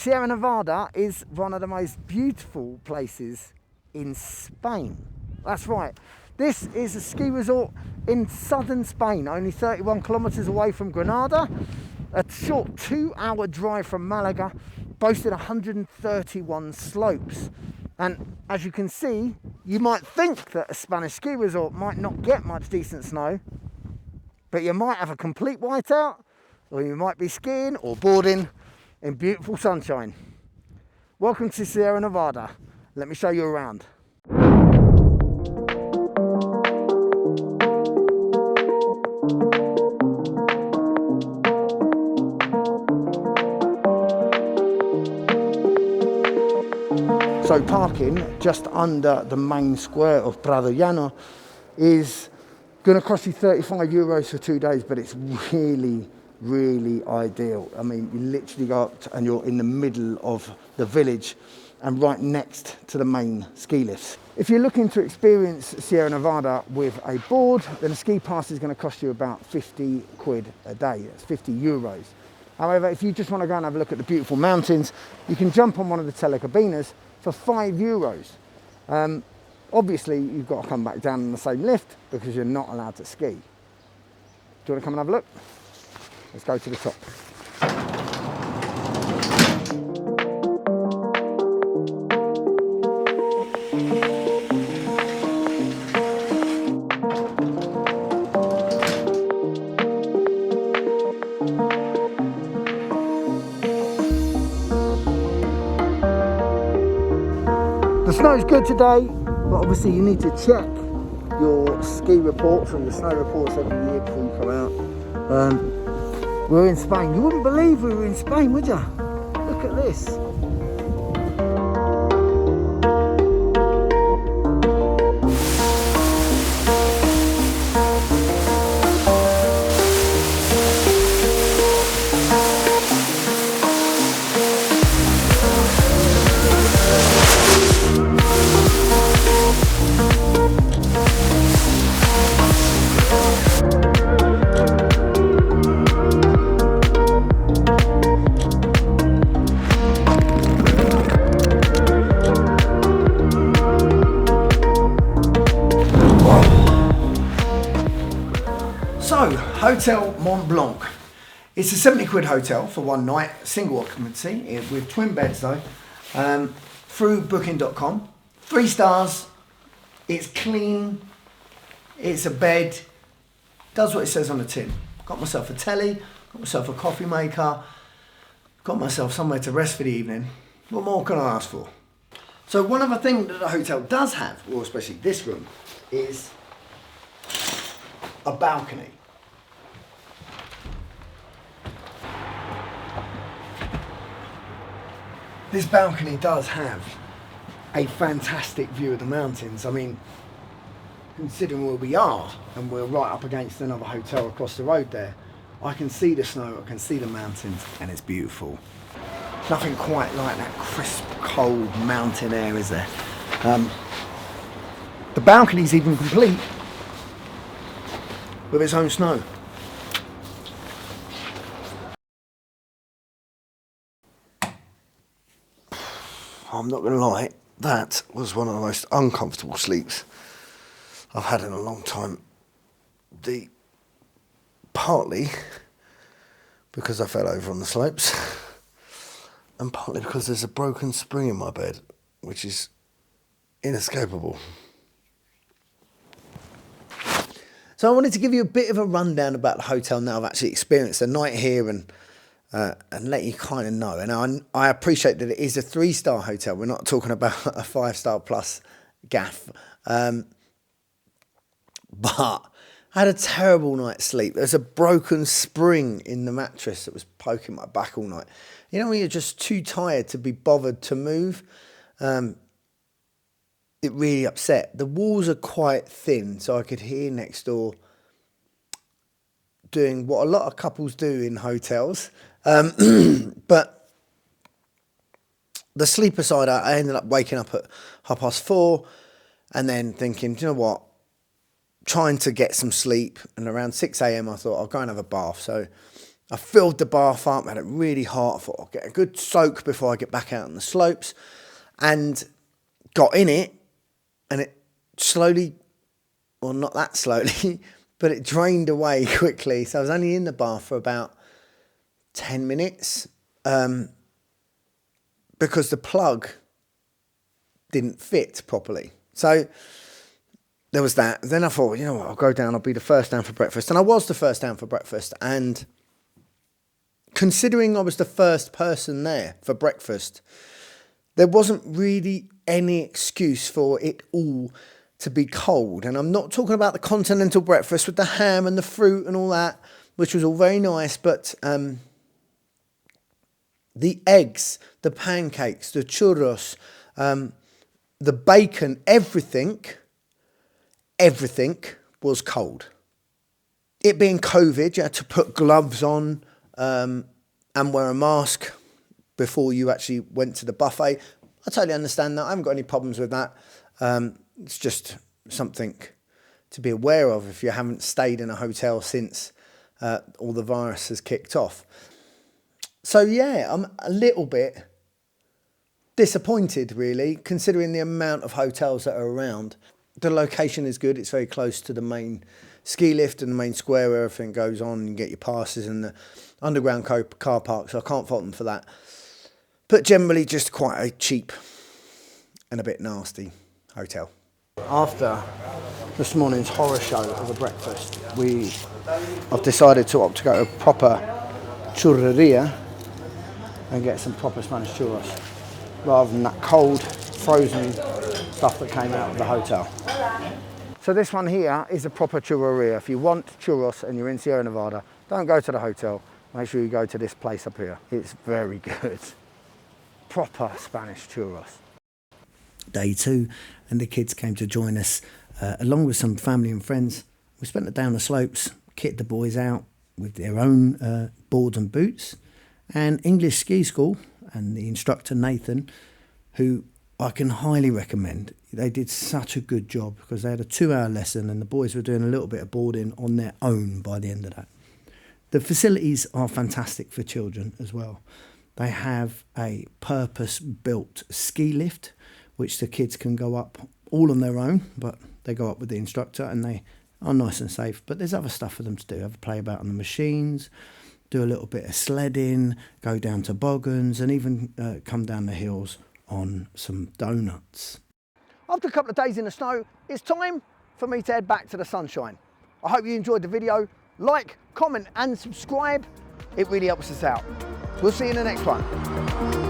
Sierra Nevada is one of the most beautiful places in Spain. That's right. This is a ski resort in southern Spain, only 31 kilometers away from Granada, a short 2-hour drive from Malaga, boasting 131 slopes. And as you can see, you might think that a Spanish ski resort might not get much decent snow, but you might have a complete whiteout, or you might be skiing or boarding in beautiful sunshine. Welcome to Sierra Nevada. Let me show you around. So parking just under the main square of Prado Llano is going to cost you 35 euros for 2 days, but it's really ideal. I mean, you literally go up and you're in the middle of the village and right next to the main ski lifts. If you're looking to experience Sierra Nevada with a board, then a ski pass is going to cost you about 50 quid a day. That's 50 euros. However, if you just want to go and have a look at the beautiful mountains, you can jump on one of the telecabinas for 5 euros. Obviously, you've got to come back down on the same lift because you're not allowed to ski. Do you want to come and have a look? Let's go to the top. The snow's good today, but obviously you need to check your ski reports and your snow reports every year before you come out. We're in Spain. You wouldn't believe we were in Spain, would you? Look at this. So, Hotel Mont Blanc. It's a 70 quid hotel for 1 night, single occupancy, with twin beds though, through booking.com. 3 stars, it's clean, it's a bed, does what it says on the tin. Got myself a telly, got myself a coffee maker, got myself somewhere to rest for the evening. What more can I ask for? So one other thing that the hotel does have, or especially this room, is a balcony. This balcony does have a fantastic view of the mountains. I mean, considering where we are, and we're right up against another hotel across the road there, I can see the snow, I can see the mountains, and it's beautiful. Nothing quite like that crisp, cold mountain air, is there? The balcony's even complete with its own snow. I'm not going to lie, that was one of the most uncomfortable sleeps I've had in a long time. Partly because I fell over on the slopes, and partly because there's a broken spring in my bed, which is inescapable. So I wanted to give you a bit of a rundown about the hotel now I've actually experienced a night here and let you kind of know. And I appreciate that it is a 3-star hotel. We're not talking about a 5-star plus gaff. But I had a terrible night's sleep. There's a broken spring in the mattress that was poking my back all night. You know when you're just too tired to be bothered to move? It really upset. The walls are quite thin, so I could hear next door doing what a lot of couples do in hotels. But the sleeper side, I ended up waking up at 4:30 and then thinking, do you know what? Trying to get some sleep. And around 6 a.m. I thought I'll go and have a bath. So I filled the bath up, had it really hot. I thought I'll get a good soak before I get back out on the slopes, and got in it, and it slowly, well, not that slowly, but it drained away quickly. So I was only in the bath for about 10 minutes because the plug didn't fit properly. So there was that. Then I thought, you know what, I'll go down, I'll be the first down for breakfast. And I was the first down for breakfast. And considering I was the first person there for breakfast, there wasn't really any excuse for it all to be cold. And I'm not talking about the continental breakfast with the ham and the fruit and all that, which was all very nice, but the eggs, the pancakes, the churros, the bacon, everything was cold. It being COVID, you had to put gloves on and wear a mask before you actually went to the buffet. I totally understand that. I haven't got any problems with that. It's just something to be aware of if you haven't stayed in a hotel since all the virus has kicked off. So yeah, I'm a little bit disappointed really, considering the amount of hotels that are around. The location is good. It's very close to the main ski lift and the main square where everything goes on. You get your passes and the underground car park, so I can't fault them for that. But generally just quite a cheap and a bit nasty hotel. After this morning's horror show of a breakfast, I've decided to opt to go to a proper churreria and get some proper Spanish churros, rather than that cold, frozen stuff that came out of the hotel. So this one here is a proper churreria. If you want churros and you're in Sierra Nevada, don't go to the hotel. Make sure you go to this place up here. It's very good. Proper Spanish churros. Day 2, and the kids came to join us along with some family and friends. We spent it down the slopes, kitted the boys out with their own boards and boots, and English ski school and the instructor Nathan, who I can highly recommend. They did such a good job because they had a 2-hour lesson and the boys were doing a little bit of boarding on their own by the end of that. The facilities are fantastic for children as well. They have a purpose-built ski lift, which the kids can go up all on their own, but they go up with the instructor and they are nice and safe. But there's other stuff for them to do. Have a play about on the machines, do a little bit of sledding, go down toboggans, and even come down the hills on some donuts. After a couple of days in the snow, it's time for me to head back to the sunshine. I hope you enjoyed the video. Like, comment and subscribe. It really helps us out. We'll see you in the next one.